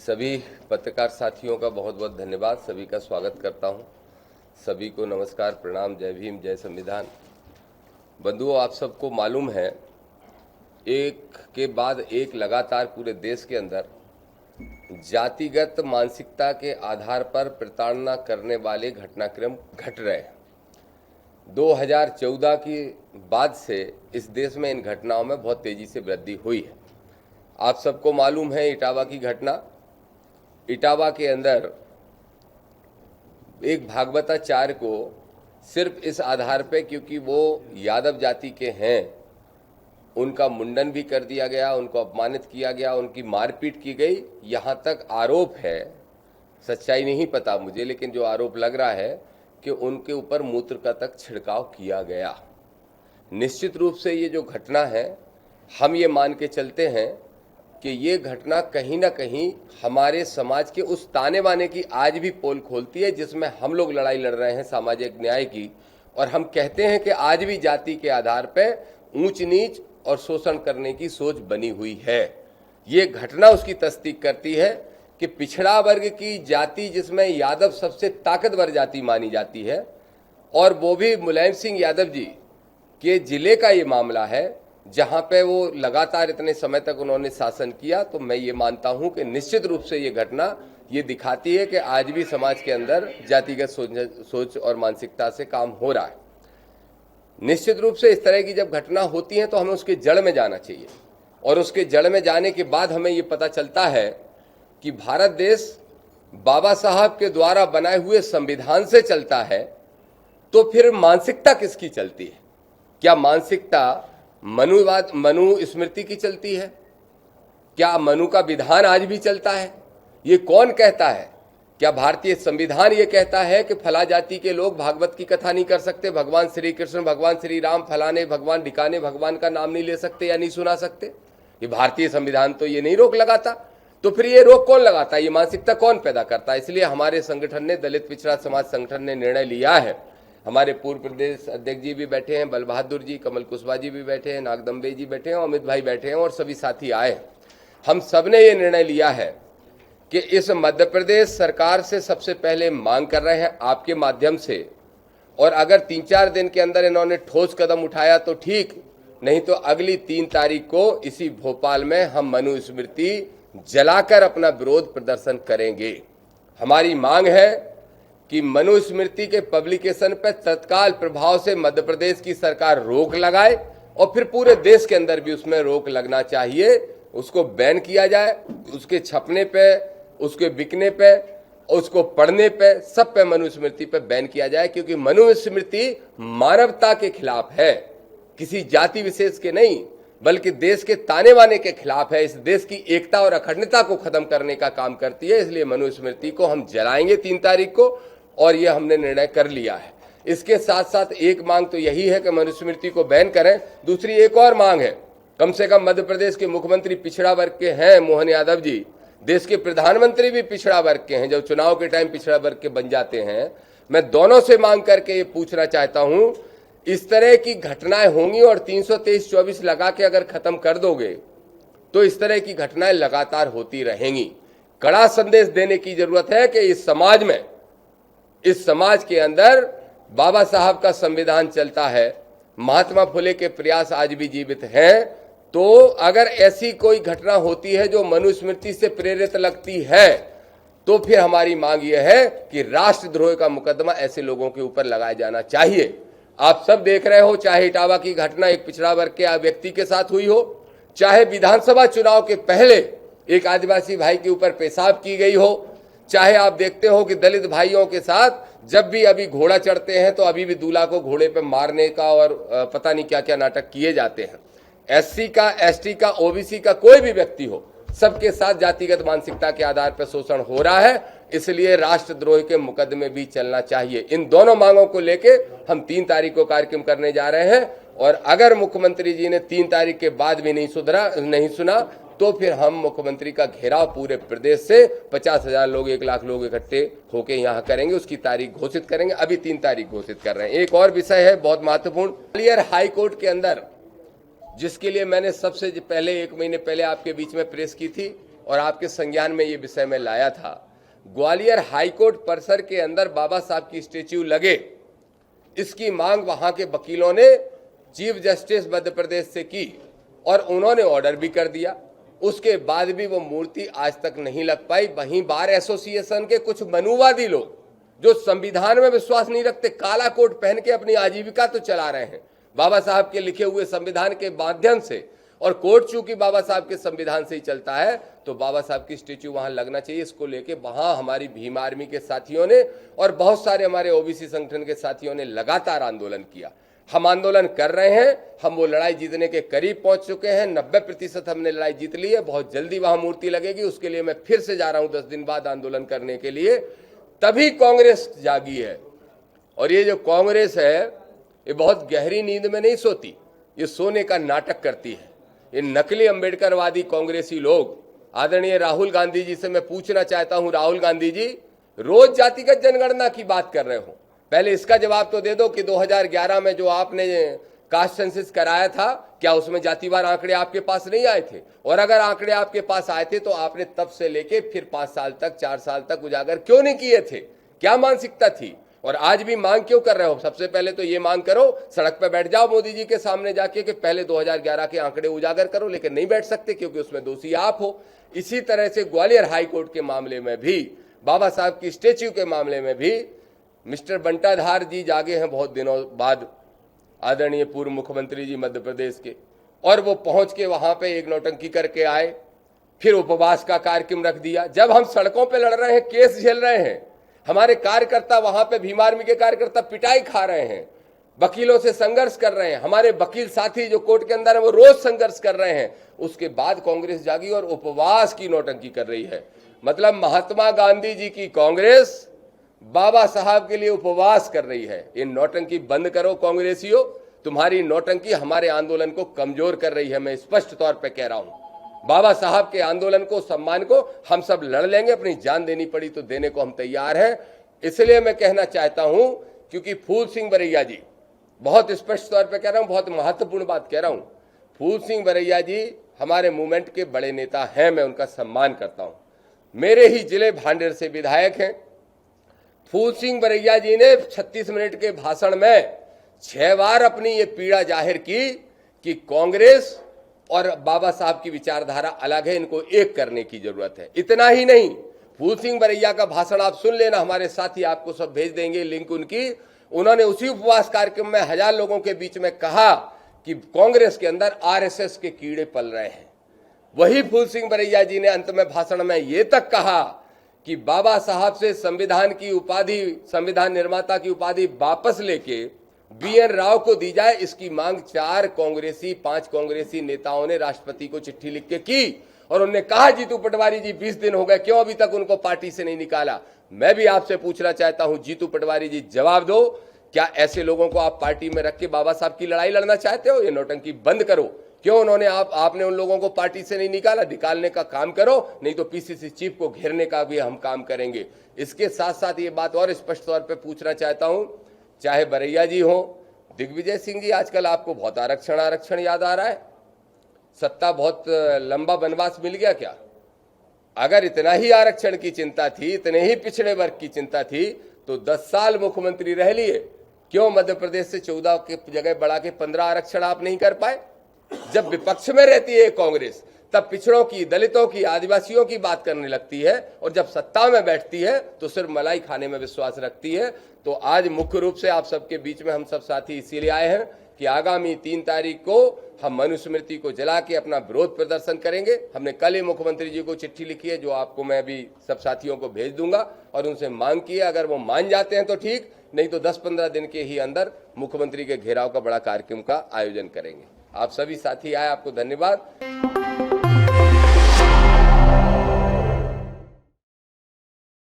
सभी पत्रकार साथियों का बहुत बहुत धन्यवाद। सभी का स्वागत करता हूं। सभी को नमस्कार, प्रणाम, जय भीम, जय संविधान। बंधुओं, आप सबको मालूम है, एक के बाद एक लगातार पूरे देश के अंदर जातिगत मानसिकता के आधार पर प्रताड़ना करने वाले घटनाक्रम घट रहे हैं। 2014 के बाद से इस देश में इन घटनाओं में बहुत तेजी से वृद्धि हुई है। आप सबको मालूम है इटावा की घटना। इटावा के अंदर एक भागवताचार्य को सिर्फ इस आधार पे क्योंकि वो यादव जाति के हैं, उनका मुंडन भी कर दिया गया, उनको अपमानित किया गया, उनकी मारपीट की गई। यहाँ तक आरोप है, सच्चाई नहीं पता मुझे, लेकिन जो आरोप लग रहा है कि उनके ऊपर मूत्र का तक छिड़काव किया गया। निश्चित रूप से ये जो घटना है, हम ये मान के चलते हैं कि ये घटना कहीं ना कहीं हमारे समाज के उस ताने बाने की आज भी पोल खोलती है जिसमें हम लोग लड़ाई लड़ रहे हैं सामाजिक न्याय की। और हम कहते हैं कि आज भी जाति के आधार पर ऊंच नीच और शोषण करने की सोच बनी हुई है। ये घटना उसकी तस्दीक करती है कि पिछड़ा वर्ग की जाति, जिसमें यादव सबसे ताकतवर जाति मानी जाती है, और वो भी मुलायम सिंह यादव जी के जिले का ये मामला है जहां पे वो लगातार इतने समय तक उन्होंने शासन किया। तो मैं ये मानता हूं कि निश्चित रूप से ये घटना ये दिखाती है कि आज भी समाज के अंदर जातिगत सोच और मानसिकता से काम हो रहा है। निश्चित रूप से इस तरह की जब घटना होती है तो हमें उसके जड़ में जाना चाहिए, और उसके जड़ में जाने के बाद हमें ये पता चलता है कि भारत देश बाबा साहब के द्वारा बनाए हुए संविधान से चलता है। तो फिर मानसिकता किसकी चलती है? क्या मानसिकता मनु स्मृति की चलती है? क्या मनु का विधान आज भी चलता है? ये कौन कहता है? क्या भारतीय संविधान ये कहता है कि फला जाति के लोग भागवत की कथा नहीं कर सकते, भगवान श्री कृष्ण, भगवान श्री राम, फलाने भगवान ढिकाने भगवान का नाम नहीं ले सकते या नहीं सुना सकते? ये भारतीय संविधान तो ये नहीं रोक लगाता। तो फिर ये रोक कौन लगाता है? ये मानसिकता कौन पैदा करता है? इसलिए हमारे संगठन ने, दलित पिछड़ा समाज संगठन ने निर्णय लिया है। हमारे पूर्व प्रदेश अध्यक्ष जी भी बैठे हैं, बल बहादुर जी, कमल कुशवाहा जी भी बैठे हैं, नागदम्बे जी बैठे हैं, अमित भाई बैठे हैं, और सभी साथी आए हैं। हम सब ने ये निर्णय लिया है कि इस मध्य प्रदेश सरकार से सबसे पहले मांग कर रहे हैं आपके माध्यम से, और अगर 3-4 दिन के अंदर इन्होंने ठोस कदम उठाया तो ठीक, नहीं तो अगली 3 तारीख को इसी भोपाल में हम मनु स्मृति जलाकर अपना विरोध प्रदर्शन करेंगे। हमारी मांग है कि मनु स्मृति के पब्लिकेशन पर तत्काल प्रभाव से मध्य प्रदेश की सरकार रोक लगाए, और फिर पूरे देश के अंदर भी उसमें रोक लगना चाहिए। उसको बैन किया जाए, उसके छपने पे, उसके बिकने पे, उसको पढ़ने पे, सब पे मनु स्मृति पे बैन किया जाए। क्योंकि मनु स्मृति मानवता के खिलाफ है, किसी जाति विशेष के नहीं, बल्कि देश के ताने बाने के खिलाफ है। इस देश की एकता और अखंडता को खत्म करने का काम करती है। इसलिए मनु स्मृति को हम जलाएंगे 3 तारीख को, और ये हमने निर्णय कर लिया है। इसके साथ साथ एक मांग तो यही है कि मनुस्मृति को बैन करें। दूसरी एक और मांग है, कम से कम मध्य प्रदेश के मुख्यमंत्री पिछड़ा वर्ग के हैं, मोहन यादव जी, देश के प्रधानमंत्री भी पिछड़ा वर्ग के हैं, जब चुनाव के टाइम पिछड़ा वर्ग के बन जाते हैं। मैं दोनों से मांग करके ये पूछना चाहता हूं, इस तरह की घटनाएं होंगी और 323-24 लगा के अगर खत्म कर दोगे तो इस तरह की घटनाएं लगातार होती रहेंगी। कड़ा संदेश देने की जरूरत है कि इस समाज के अंदर बाबा साहब का संविधान चलता है, महात्मा फुले के प्रयास आज भी जीवित हैं। तो अगर ऐसी कोई घटना होती है जो मनुस्मृति से प्रेरित लगती है, तो फिर हमारी मांग यह है कि राष्ट्रद्रोह का मुकदमा ऐसे लोगों के ऊपर लगाया जाना चाहिए। आप सब देख रहे हो, चाहे इटावा की घटना एक पिछड़ा वर्ग के व्यक्ति के साथ हुई हो, चाहे विधानसभा चुनाव के पहले एक आदिवासी भाई के ऊपर पेशाब की गई हो, चाहे आप देखते हो कि दलित भाइयों के साथ जब भी अभी घोड़ा चढ़ते हैं तो अभी भी दूल्हा को घोड़े पे मारने का और पता नहीं क्या क्या नाटक किए जाते हैं। एससी का, एसटी का, ओबीसी का कोई भी व्यक्ति हो, सबके साथ जातिगत मानसिकता के आधार पर शोषण हो रहा है। इसलिए राष्ट्रद्रोह के मुकदमे भी चलना चाहिए। इन दोनों मांगों को लेके हम 3 तारीख को कार्यक्रम करने जा रहे हैं, और अगर मुख्यमंत्री जी ने 3 तारीख के बाद भी नहीं सुना तो फिर हम मुख्यमंत्री का घेराव पूरे प्रदेश से 50,000 लोग, 1 लाख लोग इकट्ठे होकर यहाँ करेंगे। उसकी तारीख घोषित करेंगे। अभी 3 तारीख घोषित कर रहे हैं। एक और विषय है बहुत महत्वपूर्ण, ग्वालियर हाई कोर्ट के अंदर, जिसके लिए मैंने सबसे पहले 1 महीने पहले आपके बीच में प्रेस की थी और आपके संज्ञान में ये विषय में लाया था। ग्वालियर हाईकोर्ट परिसर के अंदर बाबा साहब की स्टेच्यू लगे, इसकी मांग वहां के वकीलों ने चीफ जस्टिस मध्य प्रदेश से की और उन्होंने ऑर्डर भी कर दिया। उसके बाद भी वो मूर्ति आज तक नहीं लग पाई। वहीं बार एसोसिएशन के कुछ मनुवादी लोग जो संविधान में विश्वास नहीं रखते, काला कोट पहन के अपनी आजीविका तो चला रहे हैं बाबा साहब के लिखे हुए संविधान के माध्यम से, और कोर्ट चूंकि बाबा साहब के संविधान से ही चलता है तो बाबा साहब की स्टेच्यू वहां लगना चाहिए। इसको लेके वहां हमारी भीम आर्मी के साथियों ने और बहुत सारे हमारे ओबीसी संगठन के साथियों ने लगातार आंदोलन किया। हम आंदोलन कर रहे हैं, हम वो लड़ाई जीतने के करीब पहुंच चुके हैं। 90% हमने लड़ाई जीत ली है। बहुत जल्दी वहां मूर्ति लगेगी, उसके लिए मैं फिर से जा रहा हूं 10 दिन बाद आंदोलन करने के लिए। तभी कांग्रेस जागी है। और ये जो कांग्रेस है ये बहुत गहरी नींद में नहीं सोती, ये सोने का नाटक करती है। ये नकली अंबेडकरवादी कांग्रेसी लोग, आदरणीय राहुल गांधी जी से मैं पूछना चाहता हूं, राहुल गांधी जी रोज जातिगत जनगणना की बात कर रहे हो, पहले इसका जवाब तो दे दो कि 2011 में जो आपने कास्ट सेंसस कराया था, क्या उसमें जातिवार आंकड़े आपके पास नहीं आए थे? और अगर आंकड़े आपके पास आए थे तो आपने तब से लेके फिर 5 साल तक 4 साल तक उजागर क्यों नहीं किए थे? क्या मानसिकता थी? और आज भी मांग क्यों कर रहे हो? सबसे पहले तो ये मांग करो, सड़क पे बैठ जाओ मोदी जी के सामने जाके कि पहले 2011 के आंकड़े उजागर करो, लेकिन नहीं बैठ सकते क्योंकि उसमें दोषी आप हो। इसी तरह से ग्वालियर हाईकोर्ट के मामले में भी, बाबा साहब की स्टेच्यू के मामले में भी मिस्टर बंटाधार जी जागे हैं बहुत दिनों बाद, आदरणीय पूर्व मुख्यमंत्री जी मध्य प्रदेश के, और वो पहुंच के वहां पे एक नौटंकी करके आए, फिर उपवास का कार्यक्रम रख दिया। जब हम सड़कों पे लड़ रहे हैं, केस झेल रहे हैं, हमारे कार्यकर्ता वहां पे भीम आर्मी के कार्यकर्ता पिटाई खा रहे हैं, वकीलों से संघर्ष कर रहे हैं, हमारे वकील साथी जो कोर्ट के अंदर है वो रोज संघर्ष कर रहे हैं, उसके बाद कांग्रेस जागी और उपवास की नौटंकी कर रही है। मतलब महात्मा गांधी जी की कांग्रेस बाबा साहब के लिए उपवास कर रही है। ये नौटंकी बंद करो कांग्रेसियों, तुम्हारी नौटंकी हमारे आंदोलन को कमजोर कर रही है। मैं स्पष्ट तौर पे कह रहा हूं, बाबा साहब के आंदोलन को, सम्मान को हम सब लड़ लेंगे, अपनी जान देनी पड़ी तो देने को हम तैयार हैं। इसलिए मैं कहना चाहता हूं, क्योंकि फूल सिंह बरैया जी, बहुत स्पष्ट तौर पे कह रहा हूं, बहुत महत्वपूर्ण बात कह रहा हूं, फूल सिंह बरैया जी हमारे मूवमेंट के बड़े नेता हैं, मैं उनका सम्मान करता हूं, मेरे ही जिले भांडेर से विधायक हैं। फूल सिंह बरैया जी ने 36 मिनट के भाषण में 6 बार अपनी ये पीड़ा जाहिर की कि कांग्रेस और बाबा साहब की विचारधारा अलग है, इनको एक करने की जरूरत है। इतना ही नहीं, फूल सिंह बरैया का भाषण आप सुन लेना, हमारे साथी आपको सब भेज देंगे लिंक उनकी। उन्होंने उसी उपवास कार्यक्रम में 1000 लोगों के बीच में कहा कि कांग्रेस के अंदर आरएसएस के कीड़े पल रहे हैं। वही फूल सिंह बरैया जी ने अंत में भाषण में ये तक कहा कि बाबा साहब से संविधान की उपाधि, संविधान निर्माता की उपाधि वापस लेके BN राव को दी जाए, इसकी मांग 4 कांग्रेसी 5 कांग्रेसी नेताओं ने राष्ट्रपति को चिट्ठी लिख के की। और उन्होंने कहा, जीतू पटवारी जी 20 दिन हो गए, क्यों अभी तक उनको पार्टी से नहीं निकाला? मैं भी आपसे पूछना चाहता हूं, जीतू पटवारी जी जवाब दो, क्या ऐसे लोगों को आप पार्टी में रख के बाबा साहब की लड़ाई लड़ना चाहते हो? ये नौटंकी बंद करो। क्यों उन्होंने आपने उन लोगों को पार्टी से नहीं निकाला? निकालने का काम करो, नहीं तो PCC चीफ को घेरने का भी हम काम करेंगे। इसके साथ साथ ये बात और स्पष्ट तौर पर पूछना चाहता हूं, चाहे बरैया जी हो, दिग्विजय सिंह जी, आजकल आपको बहुत आरक्षण याद आ रहा है। सत्ता बहुत लंबा वनवास मिल गया क्या? अगर इतना ही आरक्षण की चिंता थी, इतने ही पिछड़े वर्ग की चिंता थी, तो 10 साल मुख्यमंत्री रह लिए, क्यों मध्य प्रदेश से 14 के जगह बढ़ा के 15 आरक्षण आप नहीं कर पाए? जब विपक्ष में रहती है कांग्रेस, तब पिछड़ों की, दलितों की, आदिवासियों की बात करने लगती है, और जब सत्ता में बैठती है तो सिर्फ मलाई खाने में विश्वास रखती है। तो आज मुख्य रूप से आप सबके बीच में हम सब साथी इसीलिए आए हैं कि आगामी 3 तारीख को हम मनुस्मृति को जला के अपना विरोध प्रदर्शन करेंगे। हमने कल ही मुख्यमंत्री जी को चिट्ठी लिखी है, जो आपको मैं भी सब साथियों को भेज दूंगा, और उनसे मांग की है, अगर वो मान जाते हैं तो ठीक, नहीं तो 10-15 दिन के ही अंदर मुख्यमंत्री के घेराव का बड़ा कार्यक्रम का आयोजन करेंगे। आप सभी साथी आए, आपको धन्यवाद।